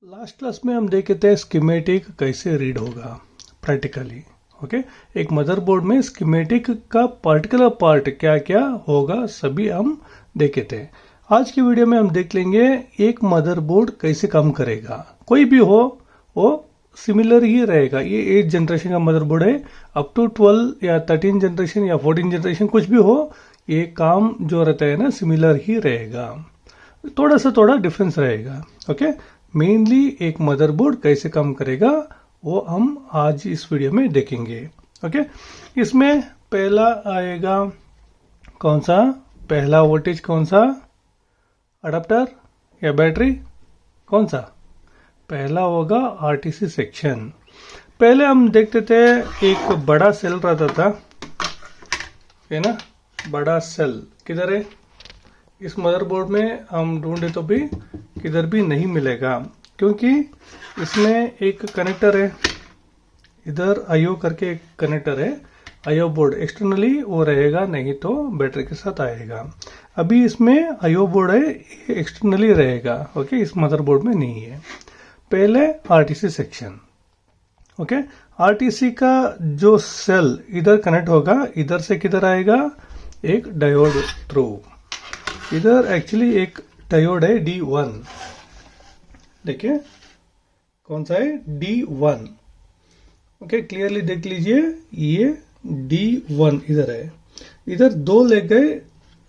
Last class में हम देखे थे स्कीमेटिक कैसे रीड होगा प्रैक्टिकली। ओके, एक मदरबोर्ड में स्कीमेटिक का पर्टिकुलर पार्ट क्या क्या होगा सभी हम देखे थे। आज की वीडियो में हम देख लेंगे एक मदरबोर्ड कैसे काम करेगा। कोई भी हो वो सिमिलर ही रहेगा। ये 8 जनरेशन का मदरबोर्ड है, अप टू 12 या 13 जनरेशन या 14 जनरेशन कुछ भी हो, ये काम जो रहता है ना सिमिलर ही रहेगा, थोड़ा डिफरेंस रहेगा। ओके, मेनली एक मदरबोर्ड कैसे काम करेगा वो हम आज इस वीडियो में देखेंगे। ओके, इसमें पहला आएगा कौन सा, पहला वोल्टेज कौन सा, अडाप्टर या बैटरी, कौन सा पहला होगा आरटीसी सेक्शन। पहले हम देखते थे एक बड़ा सेल रहता था, है ना, बड़ा सेल किधर है, इस मदरबोर्ड में हम ढूंढे तो भी किधर भी नहीं मिलेगा, क्योंकि इसमें एक कनेक्टर है, इधर आईओ करके एक कनेक्टर है, आईओ बोर्ड एक्सटर्नली वो रहेगा, नहीं तो बैटरी के साथ आएगा। अभी इसमें आईओ बोर्ड है, ये एक्सटर्नली रहेगा। ओके, इस मदरबोर्ड में नहीं है। पहले आरटीसी सेक्शन। ओके, आरटीसी का जो सेल इधर कनेक्ट होगा, इधर से किधर आएगा, एक डायोड थ्रू, इधर एक्चुअली एक डायोड है D1, देखिए कौन सा है, D1। ओके, क्लियरली देख लीजिए, ये D1 इधर है, इधर दो लेग है,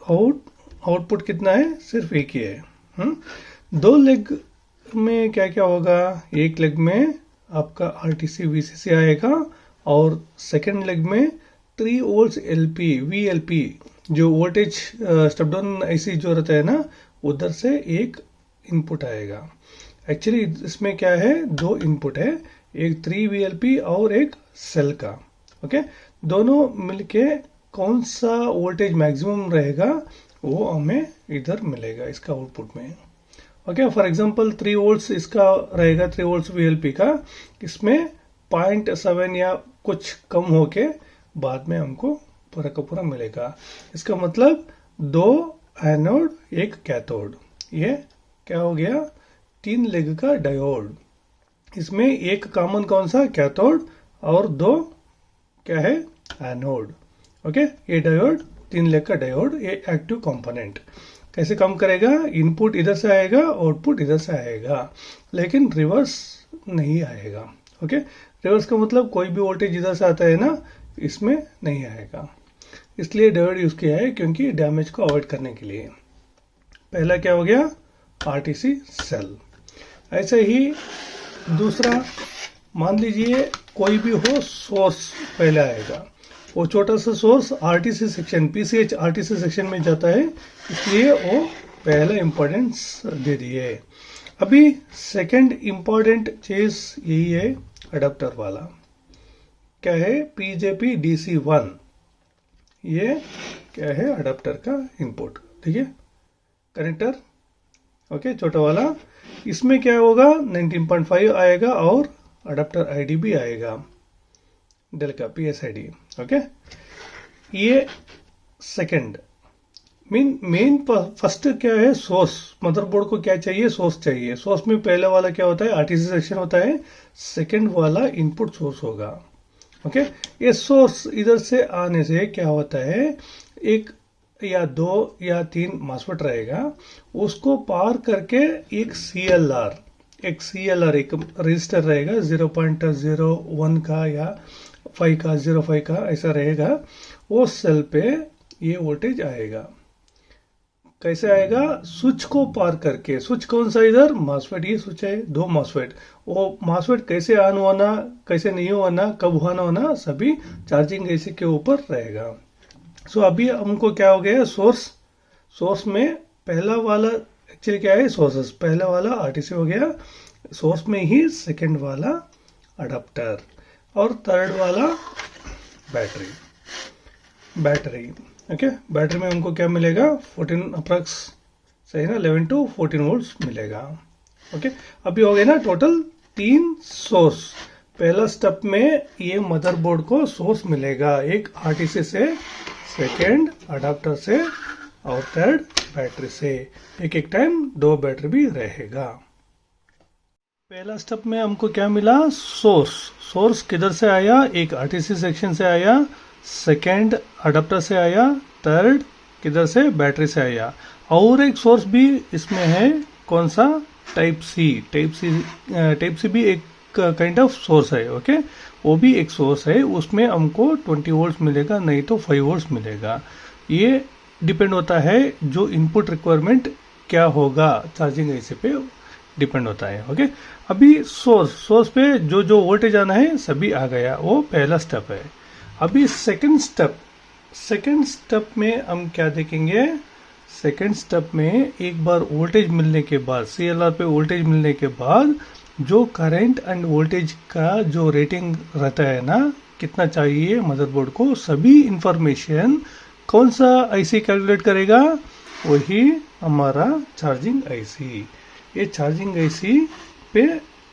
आउटपुट कितना है, सिर्फ एक ही है। दो लेग में क्या क्या होगा, एक लेग में आपका आरटीसी VCC आएगा और सेकेंड लेग में 3 वोल्ट LP VLP जो वोल्टेज स्टेप डाउन ऐसी जो रहता है ना, उधर से एक इनपुट आएगा। एक्चुअली इसमें क्या है, दो इनपुट है, एक 3 VLP और एक सेल का। ओके, दोनों मिलके कौन सा वोल्टेज मैक्सिमम रहेगा वो हमें इधर मिलेगा इसका आउटपुट में। ओके, फॉर एग्जांपल 3 वोल्ट्स इसका रहेगा, 3 वोल्ट्स VLP का, इसमें 0.7 या कुछ कम होके बाद में हमको पूरा का पूरा मिलेगा। इसका मतलब 2 एनोड एक कैथोड, ये क्या हो गया, 3 लेग का डायोड। इसमें एक कॉमन कौन सा, कैथोड, और 2 क्या है, एनोड। ओके, ये डायोड 3 लेग का डायोड, ये एक्टिव कंपोनेंट कैसे काम करेगा, इनपुट इधर से आएगा, आउटपुट इधर से आएगा, लेकिन रिवर्स नहीं आएगा। ओके, रिवर्स का मतलब कोई भी वोल्टेज इधर से आता है ना, इसमें नहीं आएगा, इसलिए डायोड यूज किया है, क्योंकि डैमेज को अवॉइड करने के लिए। पहला क्या हो गया, आरटीसी सेल। ऐसे ही दूसरा, मान लीजिए कोई भी हो, सोर्स पहले आएगा, वो छोटा सा source RTC section PCH RTC section में जाता है, इसलिए वो पहला इंपॉर्टेंस दे दिए। अभी सेकंड इंपॉर्टेंट चीज यही है, अडाप्टर वाला क्या है, PJP DC1, ये क्या है, अडाप्टर का इनपुट। ठीक है, कनेक्टर। ओके, छोटा वाला, इसमें क्या होगा, 19.5 आएगा और अडाप्टर ID भी आएगा, डेल का PSID। ओके, ये सेकंड मेन फर्स्ट क्या है, सोर्स। मदरबोर्ड को क्या चाहिए, सोर्स चाहिए। सोर्स में पहले वाला क्या होता है, आरटीसी सेक्शन होता है, सेकंड वाला इनपुट सोर्स होगा। ओके, ये सोर्स इधर से आने से क्या होता है, एक या 2 या 3 मॉसफेट रहेगा, उसको पार करके एक CLR एक रजिस्टर रहेगा, 0.01 का या 5 का 0.5 का ऐसा रहेगा, वो सेल पे ये वोल्टेज आएगा। कैसे आएगा, स्विच को पार करके। स्विच कौन सा, इधर मॉसफेट, ये स्विच है, 2 मॉसफेट। वो मॉसफेट कैसे ऑन होना, कैसे नहीं होना, कब ऑन होना, सभी चार्जिंग ऐसे के ऊपर रहेगा। सो अभी हमको क्या हो गया, सोर्स में पहला वाला एक्चुअली क्या है, सोर्सेस, पहला वाला आरटीसी हो गया, सोर्स में ही सेकंड वाला अडाप्टर, और थर्ड वाला बैटरी। ओके, बैटरी में हमको क्या मिलेगा, 14 अप्रॉक्स, सही ना, 11 to 14 वोल्ट्स मिलेगा। ओके, अभी हो गए ना टोटल 3 सोर्स। पहला स्टेप में ये मदरबोर्ड को सोर्स मिलेगा, एक आरटीसी से, सेकेंड अडाप्टर से, और थर्ड बैटरी से। एक एक टाइम 2 बैटरी भी रहेगा। पहला स्टेप में हमको क्या मिला, सोर्स। सोर्स किधर से आया, एक आरटीसी सेक्शन से आया, सेकंड अडाप्टर से आया, थर्ड किधर से, बैटरी से आया। और एक सोर्स भी इसमें है, कौन सा, टाइप सी। टाइप सी भी एक काइंड ऑफ सोर्स है, ओके। वो भी एक सोर्स है, उसमें हमको 20 वोल्ट मिलेगा, नहीं तो 5 वोल्ट मिलेगा। ये डिपेंड होता है जो इनपुट रिक्वायरमेंट क्या होगा, चार्जिंग ऐसे पे डिपेंड होता है, ओके। अभी सोर्स पे जो जो वोल्टेज आना है सभी आ गया, वो पहला स्टेप है। अभी सेकंड स्टेप में हम क्या देखेंगे, सेकंड स्टेप में एक बार वोल्टेज मिलने के बाद, CLR पे वोल्टेज मिलने के बाद जो करंट एंड वोल्टेज का जो रेटिंग रहता है ना, कितना चाहिए मदरबोर्ड को, सभी इंफॉर्मेशन कौन सा आईसी कैलकुलेट करेगा, वही हमारा चार्जिंग आईसी। ये चार्जिंग आईसी पे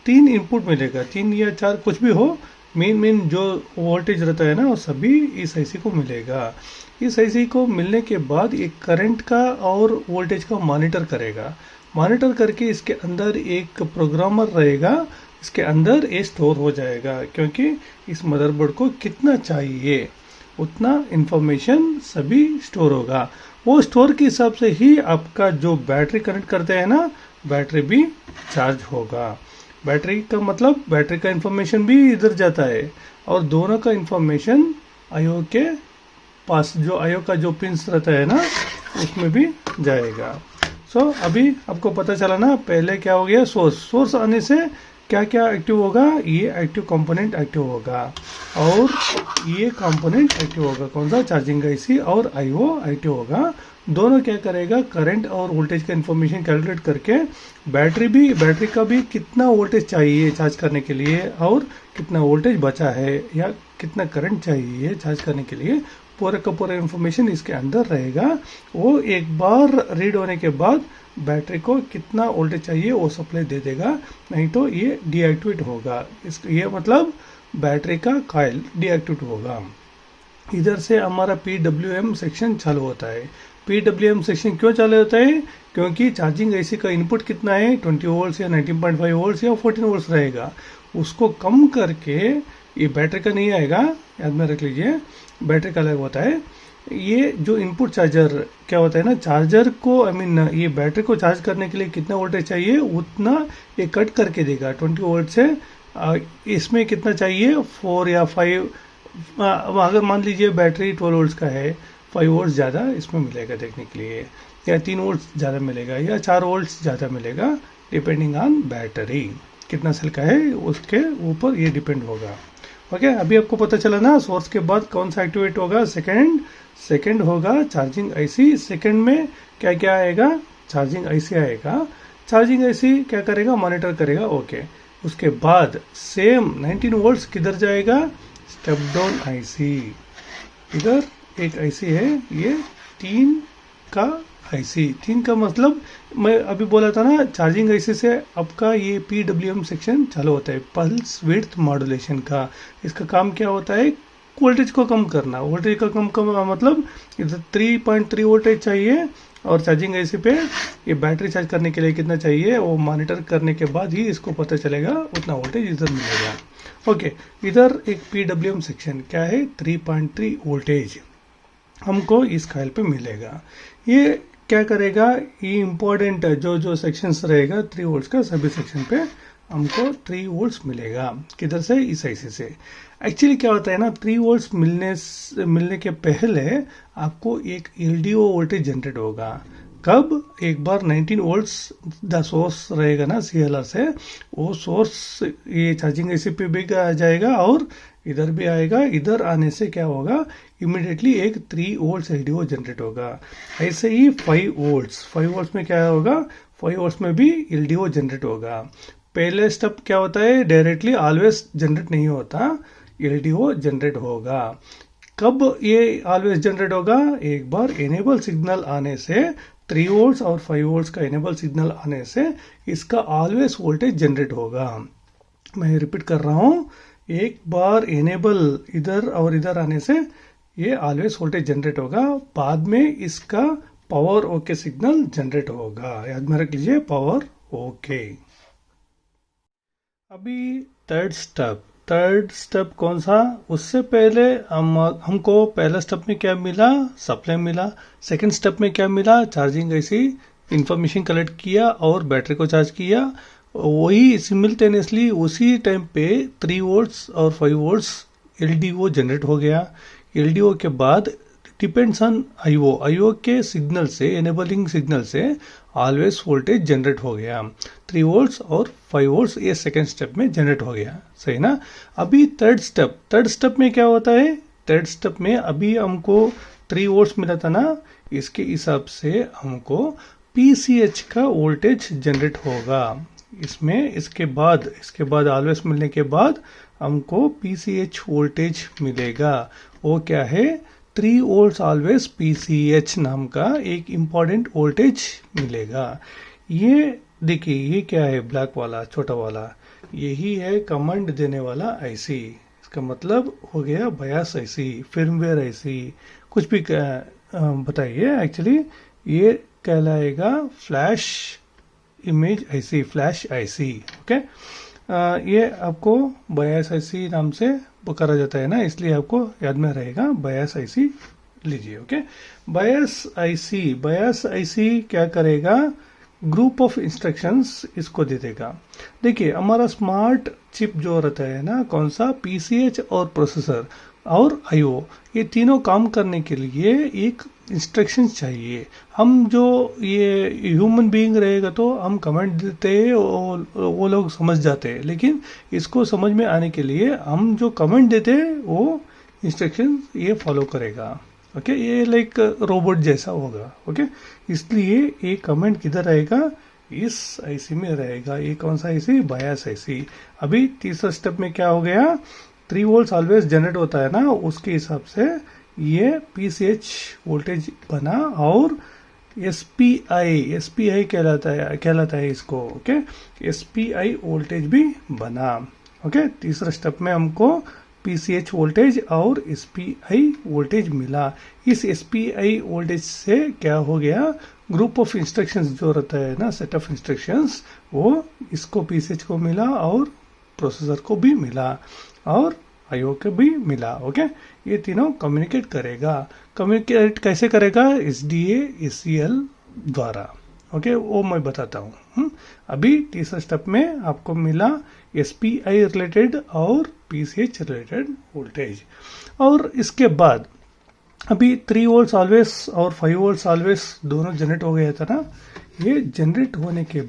3 इनपुट मिलेगा, 3 या 4 कुछ भी हो, मेन जो वोल्टेज रहता है ना वो सभी इस आईसी को मिलेगा। इस आईसी को मिलने के बाद एक करंट का और वोल्टेज का मॉनिटर करेगा। मॉनिटर करके इसके अंदर एक प्रोग्रामर रहेगा, इसके अंदर ये स्टोर हो जाएगा, क्योंकि इस मदरबोर्ड को कितना चाहिए उतना इंफॉर्मेशन सभी स्टोर होगा। वो स्टोर के हिसाब से ही आपका जो बैटरी कनेक्ट करते हैं ना, बैटरी भी चार्ज होगा। बैटरी का मतलब बैटरी का इंफॉर्मेशन भी इधर जाता है, और दोनों का इंफॉर्मेशन आईओ के पास, जो आईओ का जो पिंस रहता है ना, उसमें भी जाएगा। अभी आपको पता चला ना, पहले क्या हो गया, सोर्स आने से क्या क्या एक्टिव होगा, ये एक्टिव कंपोनेंट एक्टिव होगा, और ये कंपोनेंट एक्टिव होगा, कौन सा, चार्जिंग आईसी, और आईओ एक्टिव होगा। दोनों क्या करेगा, करंट और वोल्टेज का इंफॉर्मेशन कैलकुलेट करके बैटरी का भी कितना वोल्टेज चाहिए चार्ज करने के लिए, और कितना वोल्टेज बचा है या कितना करंट चाहिए चार्ज करने के लिए, पूरा का पूरा इंफॉर्मेशन इसके अंदर रहेगा। वो एक बार रीड होने के बाद बैटरी को कितना वोल्टेज चाहिए वो सप्लाई दे देगा, नहीं तो ये डीएक्टिवेट होगा। ये मतलब बैटरी का कॉइल डीएक्टिवेट होगा। इधर से हमारा PWM सेक्शन चालू होता है। PWM सेक्शन क्यों चालू होता है, क्योंकि चार्जिंग आईसी का इनपुट कितना है, 20 वोल्ट या 19.5 वोल्ट या 14 वोल्ट रहेगा। उसको कम करके, ये बैटरी का नहीं आएगा, याद में रख लीजिए, बैटरी का अलग होता है। ये जो इनपुट चार्जर क्या होता है ना, चार्जर को ये बैटरी को चार्ज करने के लिए कितना वोल्टेज चाहिए उतना ये कट करके देगा 20 वोल्ट से। इसमें कितना चाहिए, 4 या 5, अगर मान लीजिए बैटरी 12 वोल्ट का है, 5 वोल्ट ज़्यादा इसमें मिलेगा देखने के लिए, या 3 वोल्ट ज़्यादा मिलेगा, या 4 वोल्ट ज़्यादा मिलेगा, डिपेंडिंग ऑन बैटरी कितना सेल का है, उसके ऊपर ये डिपेंड होगा, ओके। अभी आपको पता चला ना, सोर्स के बाद कौन सा एक्टिवेट होगा, सेकंड होगा चार्जिंग आईसी। सेकंड में क्या क्या आएगा, चार्जिंग आईसी आएगा। चार्जिंग आईसी क्या करेगा, मॉनिटर करेगा, ओके। उसके बाद सेम 19 वोल्ट्स किधर जाएगा, स्टेप डाउन आईसी। इधर एक आईसी है, ये 3 का आईसी। 3 का मतलब मैं अभी बोला था ना, चार्जिंग आईसी से आपका ये PWM सेक्शन चालू होता है, पल्स विड्थ मॉड्यूलेशन का। इसका काम क्या होता है, वोल्टेज को कम करना। वोल्टेज का कम मतलब इधर 3.3 वोल्टेज चाहिए, और चार्जिंग आईसी पे ये बैटरी चार्ज करने के लिए कितना चाहिए वो मॉनिटर करने के बाद ही इसको पता चलेगा, उतना वोल्टेज इधर मिलेगा, ओके। इधर एक PWM सेक्शन क्या है, 3.3 वोल्टेज हमको इस कॉइल पे मिलेगा। ये क्या करेगा, ये इम्पोर्टेंट जो सेक्शंस रहेगा 3 वोल्ट्स का, सभी सेक्शन पे हमको 3 वोल्ट्स मिलेगा। किधर से, इस आईसी से। एक्चुअली क्या होता है ना, 3 वोल्ट्स मिलने के पहले आपको एक LDO वोल्टेज जनरेट होगा। कब, एक बार 19 वोल्ट्स द सोर्स रहेगा ना CLR से, वो सोर्स ये चार्जिंग आईसी पे भी आ जाएगा और इधर भी आएगा। इधर आने से क्या होगा, इमिडिएटली एक 3 वोल्ट्स LDO जनरेट होगा। ऐसे ही 5 वोल्ट्स में क्या होगा, 5 वोल्ट्स में भी LDO जनरेट होगा। पहले स्टेप क्या होता है, डायरेक्टली ऑलवेज जनरेट नहीं होता, LDO जनरेट होगा। कब ये ऑलवेज जनरेट होगा, एक बार इनेबल सिग्नल आने से, 3 वोल्ट्स और 5 वोल्ट्स का इनेबल सिग्नल आने से इसका ऑलवेज वोल्टेज जनरेट होगा। मैं रिपीट कर रहा हूँ, एक बार इनेबल इधर और इधर आने से ये ऑलवेज वोल्टेज जनरेट होगा, बाद में इसका पावर ओके सिग्नल जनरेट होगा। याद में रख लीजिए, पावर ओके। अभी थर्ड स्टेप कौन सा? उससे पहले हमको पहला स्टेप में क्या मिला? सप्लाई मिला। सेकंड स्टेप में क्या मिला? चार्जिंग ऐसी इंफॉर्मेशन कलेक्ट किया और बैटरी को चार्ज किया। वही सिमिल्टेनियसली उसी टाइम पे 3 वोल्ट्स और 5 वोल्ट्स एलडीओ जनरेट हो गया। एलडीओ के बाद डिपेंड्स ऑन आईओ के सिग्नल से, एनेबलिंग सिग्नल से ऑलवेज वोल्टेज जनरेट हो गया। 3 वोल्ट्स और 5 वोल्ट्स ये सेकेंड स्टेप में जनरेट हो गया, सही ना। अभी थर्ड स्टेप में क्या होता है? थर्ड स्टेप में अभी हमको 3 वोल्ट्स मिला था ना, इसके हिसाब से हमको पीसीएच का वोल्टेज जनरेट होगा इसमें। इसके बाद ऑलवेज मिलने के बाद हमको पीसीएच वोल्टेज मिलेगा। वो क्या है? 3 वोल्ट्स ऑलवेज पीसीएच नाम का एक इम्पॉर्टेंट वोल्टेज मिलेगा। ये देखिए, ये क्या है? ब्लैक वाला छोटा वाला, यही है कमांड देने वाला आईसी। इसका मतलब हो गया बायस आईसी, फिर्मवेयर आईसी, कुछ भी बताइए। एक्चुअली ये कहलाएगा flash image IC, flash IC. Okay, ये आपको बायस आईसी नाम से पुकारा जाता है ना, इसलिए आपको याद में रहेगा बायस आईसी लीजिए। ओके, बायस आईसी क्या करेगा? ग्रुप ऑफ इंस्ट्रक्शंस इसको दे देगा। देखिए, हमारा स्मार्ट चिप जो रहता है ना, कौन सा? पीसीएच और प्रोसेसर और आईओ, ये तीनों काम करने के लिए एक इंस्ट्रक्शन चाहिए। हम जो ये ह्यूमन बीइंग रहेगा तो हम कमेंट देते हैं, वो लोग समझ जाते हैं, लेकिन इसको समझ में आने के लिए हम जो कमेंट देते हैं वो इंस्ट्रक्शन ये फॉलो करेगा। ओके, ये लाइक रोबोट जैसा होगा। ओके, इसलिए ये कमेंट किधर रहेगा? इस आईसी में रहेगा। ये कौन सा आईसी? बायस आईसी। अभी तीसरा स्टेप में क्या हो गया? 3 वोल्ट्स ऑलवेज जनरेट होता है ना, उसके हिसाब से ये पीसीएच वोल्टेज बना और एसपीआई कहलाता है इसको। ओके, एसपीआई वोल्टेज भी बना। ओके, तीसरा स्टेप में हमको पीसीएच वोल्टेज और एसपीआई वोल्टेज मिला। इस एसपीआई वोल्टेज से क्या हो गया? ग्रुप ऑफ इंस्ट्रक्शंस जो रहता है ना, सेट ऑफ इंस्ट्रक्शंस, वो इसको पीसीएच को मिला और प्रोसेसर को भी मिला और आईओ को भी मिला। ओके, ये तीनों कम्युनिकेट करेगा। कम्युनिकेट कैसे करेगा? एसडीए एससीएल द्वारा। ओके, वो मैं बताता हूँ। अभी तीसरा स्टेप में आपको मिला एसपीआई रिलेटेड और पीसीएच रिलेटेड वोल्टेज। और इसके बाद अभी 3 वोल्ट्स ऑलवेज और 5 वोल्ट्स ऑलवेज दोनों जनरेट हो गया था ना। ये जनरेट होने के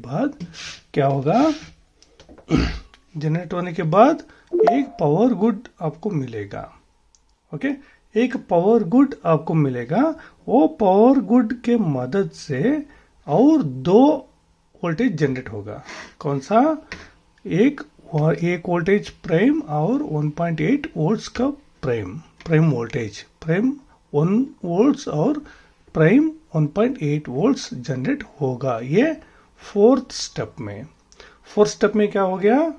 बाद क्या होगा? जनरेट होने के बाद एक पावर गुड आपको मिलेगा। ओके, एक पावर गुड आपको मिलेगा। वो पावर गुड के मदद से और 2 वोल्टेज जनरेट होगा। कौन सा? एक वोल्टेज प्राइम और 1.8 वोल्ट्स का प्राइम वोल्टेज। प्राइम 1 वोल्ट्स और प्राइम 1.8 वोल्ट्स जनरेट होगा। ये फोर्थ स्टेप में क्या हो गया?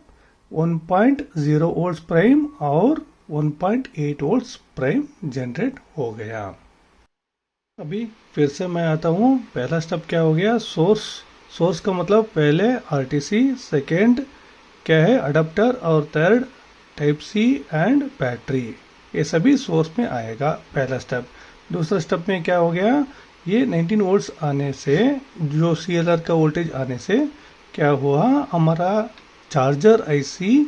1.0 वोल्ट्स प्राइम और 1.8 वोल्ट्स प्राइम जनरेट हो गया। अभी फिर से मैं आता हूँ। पहला स्टेप क्या हो गया? सोर्स का मतलब पहले आरटीसी, सेकेंड क्या है? अडाप्टर, और third type C and battery. ये सभी सोर्स में आएगा, पहला स्टेप। दूसरा स्टेप में क्या हो गया? ये 19 वोल्ट्स आने से, जो सीएलआर का वोल्टेज आने से क्या हुआ? हमारा चार्जर आईसी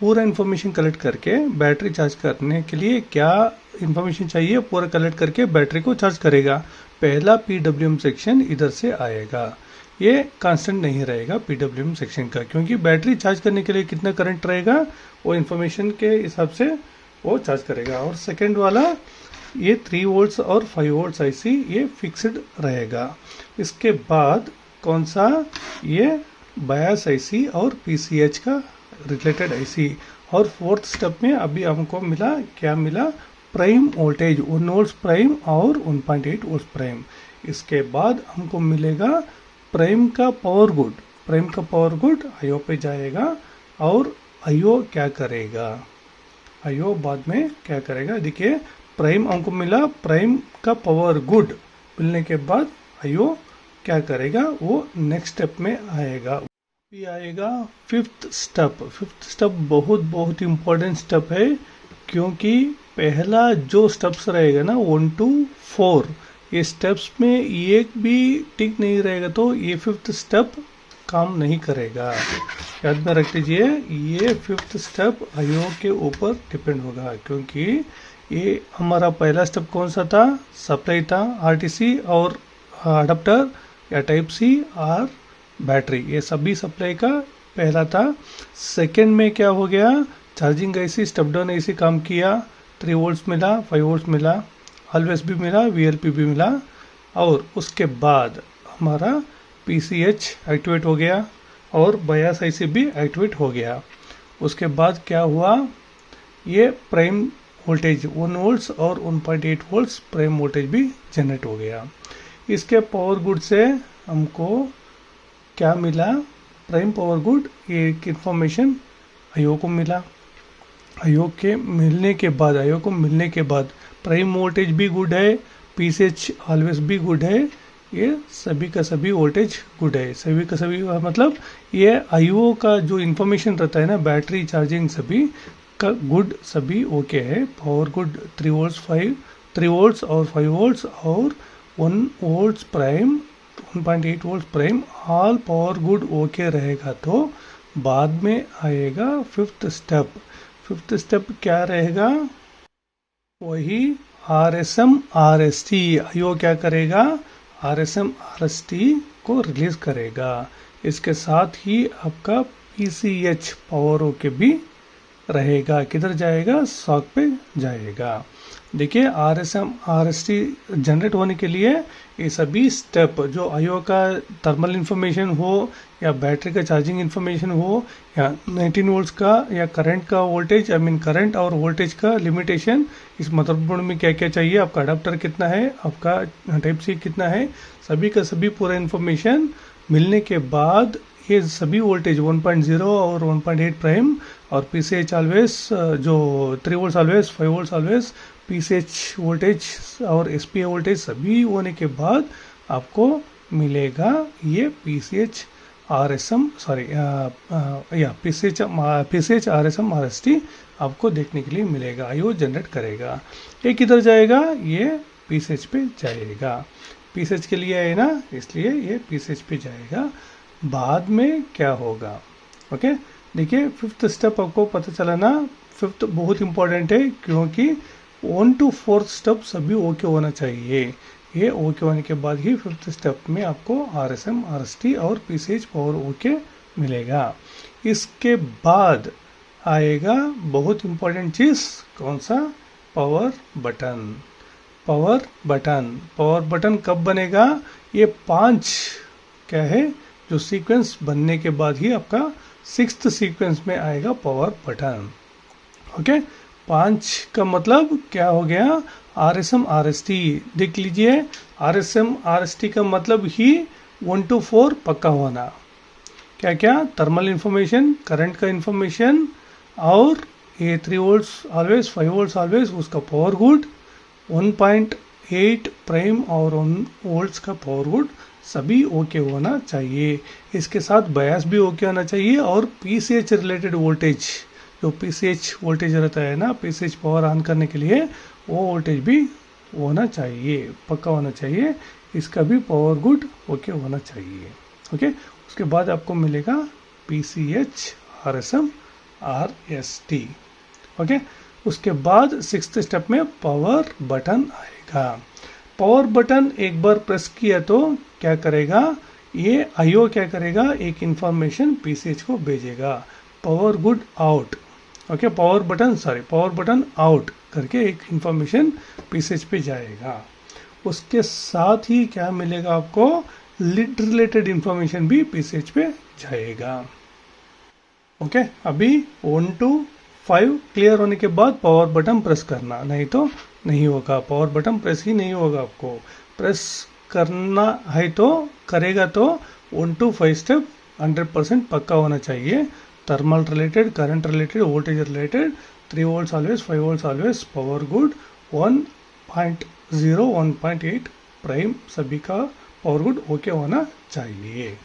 पूरा इन्फॉर्मेशन कलेक्ट करके बैटरी चार्ज करने के लिए क्या इन्फॉर्मेशन चाहिए पूरा कलेक्ट करके बैटरी को चार्ज करेगा। पहला पीडब्ल्यूएम सेक्शन इधर से आएगा। ये कांस्टेंट नहीं रहेगा पीडब्ल्यूएम सेक्शन का, क्योंकि बैटरी चार्ज करने के लिए कितना करंट रहेगा वो इन्फॉर्मेशन के हिसाब से वो चार्ज करेगा। और सेकेंड वाला ये 3 वोल्ट्स और 5 वोल्ट्स आईसी ये फिक्स्ड रहेगा। इसके बाद कौन सा? ये बायस आईसी और पीसीएच का रिलेटेड आईसी। और फोर्थ स्टेप में अभी हमको मिला, क्या मिला? प्राइम वोल्टेज 1 वोल्ट्स प्राइम और 1.8 वोल्ट्स प्राइम। इसके बाद हमको मिलेगा प्राइम का पावर गुड आईओ पे जाएगा। और आईओ क्या करेगा? आईओ बाद में क्या करेगा? देखिए, प्राइम हमको मिला, प्राइम का पावर गुड मिलने के बाद आईओ क्या करेगा? वो नेक्स्ट स्टेप में आएगा। भी आएगा फिफ्थ स्टेप। फिफ्थ स्टेप बहुत बहुत इम्पोर्टेंट स्टेप है, क्योंकि पहला जो स्टेप्स रहेगा ना 1 to 4, ये स्टेप्स में एक भी टिक नहीं रहेगा तो ये फिफ्थ स्टेप काम नहीं करेगा। याद में रख लीजिए, ये फिफ्थ स्टेप आयोग के ऊपर डिपेंड होगा, क्योंकि ये हमारा पहला स्टेप कौन सा था, सप्लाई था, आरटीसी और अडाप्टर या टाइप सी और बैटरी, ये सभी सप्लाई का पहला था। सेकंड में क्या हो गया, चार्जिंग ऐसी स्टेप डाउन ऐसी काम किया, 3 वोल्ट्स मिला, 5 वोल्ट्स मिला, ऑलवेज भी मिला, वीएलपी भी मिला, और उसके बाद हमारा पीसीएच एक्टिवेट हो गया और बायस आईसी भी एक्टिवेट हो गया। उसके बाद क्या हुआ, ये प्राइम वोल्टेज 1 वोल्ट्स और 1.8 वोल्ट्स प्राइम वोल्टेज भी जनरेट हो गया। इसके पावर गुड से हमको क्या मिला, प्राइम पावर गुड, ये एक इंफॉर्मेशन आयोग को मिला। आयोग को मिलने के बाद प्राइम वोल्टेज भी गुड है, पीसीएच ऑलवेज भी गुड है, ये सभी का सभी वोल्टेज गुड है। सभी का सभी मतलब ये आईओ का जो इन्फॉर्मेशन रहता है ना, बैटरी चार्जिंग सभी का गुड, सभी ओके है। पावर गुड 3 वोल्ट्स और 5 वोल्ट्स और 1 volts prime, 1.8 volt prime, all power good okay रहेगा तो बाद में आएगा फिफ्थ स्टेप। फिफ्थ स्टेप क्या रहेगा, वही आरएसएम आरएसटी। आईओ क्या करेगा, आरएसएम आरएसटी को रिलीज करेगा। इसके साथ ही आपका पीसीएच पावर ओके भी रहेगा, किधर जाएगा, सॉक पे जाएगा। देखिए आरएसएम आरएसटी जनरेट होने के लिए ये सभी स्टेप, जो आईओ का थर्मल इंफॉर्मेशन हो या बैटरी का चार्जिंग इंफॉर्मेशन हो या 19 वोल्ट्स का या करंट का वोल्टेज, आई मीन करंट और वोल्टेज का लिमिटेशन, इस मदरबोर्ड में क्या क्या चाहिए, आपका अडाप्टर कितना है, आपका टाइप सी कितना है, सभी का सभी पूरा इंफॉर्मेशन मिलने के बाद ये सभी वोल्टेज 1.0 और 1.8 प्राइम और पीसीएच ऑलवेज जो 3 volts always, 5 volts always, PCH voltage और एसपीए वोल्टेज सभी होने के बाद आपको मिलेगा ये पीसीएच आरएसएम, सॉरी या पीसीएच आरएसएम आरएसटी आपको देखने के लिए मिलेगा। आईओ जनरेट करेगा। ये किधर जाएगा, ये पीसीएच पे जाएगा। पीसीएच के लिए है ना, इसलिए ये पीसीएच पे जाएगा। बाद में क्या होगा, ओके। देखिए फिफ्थ स्टेप आपको पता चला ना, फिफ्थ बहुत इंपॉर्टेंट है, क्योंकि 1 to 4 स्टेप सभी ओके होना चाहिए। ये ओके होने के बाद ही फिफ्थ स्टेप में आपको आरएसएम आरएसटी और पीसीएच पावर ओके मिलेगा। इसके बाद आएगा बहुत इंपॉर्टेंट चीज, कौन सा, पावर बटन। पावर बटन कब बनेगा, ये 5 क्या है, जो सीक्वेंस बनने के बाद ही आपका 6th सीक्वेंस में आएगा पावर बटन। ओके, 5 का मतलब क्या हो गया, आरएसएम आरएसटी। देख लीजिए, आरएसएम आरएसटी का मतलब ही 1 to 4 पक्का होना। क्या क्या, थर्मल इंफॉर्मेशन, करंट का इंफॉर्मेशन, और ये 3 वोल्ट्स ऑलवेज, 5 वोल्ट्स ऑलवेज, उसका पावर गुड, 1.8 प्राइम और 1 वोल्ट्स का पावर गुड सभी ओके होना चाहिए। इसके साथ बायस भी ओके होना चाहिए, और पीसीएच रिलेटेड वोल्टेज, जो पीसीएच वोल्टेज रहता है ना, पीसीएच पावर ऑन करने के लिए, वो वोल्टेज भी होना चाहिए, पक्का होना चाहिए। इसका भी पावर गुड ओके होना चाहिए। ओके, उसके बाद आपको मिलेगा पीसीएच आरएसएम आरएसटी। ओके, उसके बाद 6th स्टेप में पावर बटन आएगा। पावर बटन एक बार प्रेस किया तो क्या करेगा, ये आईओ क्या करेगा, एक इंफॉर्मेशन पीसीएच को भेजेगा, power good out. Okay, power button out करके एक इंफॉर्मेशन पीसीएच पे जाएगा। उसके साथ ही क्या मिलेगा आपको, लिड रिलेटेड इंफॉर्मेशन भी पीसीएच पे जाएगा। ओके, अभी 1 to 5 क्लियर होने के बाद पावर बटन प्रेस करना, नहीं तो नहीं होगा। पावर बटन प्रेस ही नहीं होगा, आपको प्रेस करना है तो करेगा तो 1 to 5 स्टेप 100% पक्का होना चाहिए। Thermal related, current related, voltage related, 3 volts always, 5 volts always, power good, 1.0, 1.8 prime सभी का पावर गुड ओके होना चाहिए।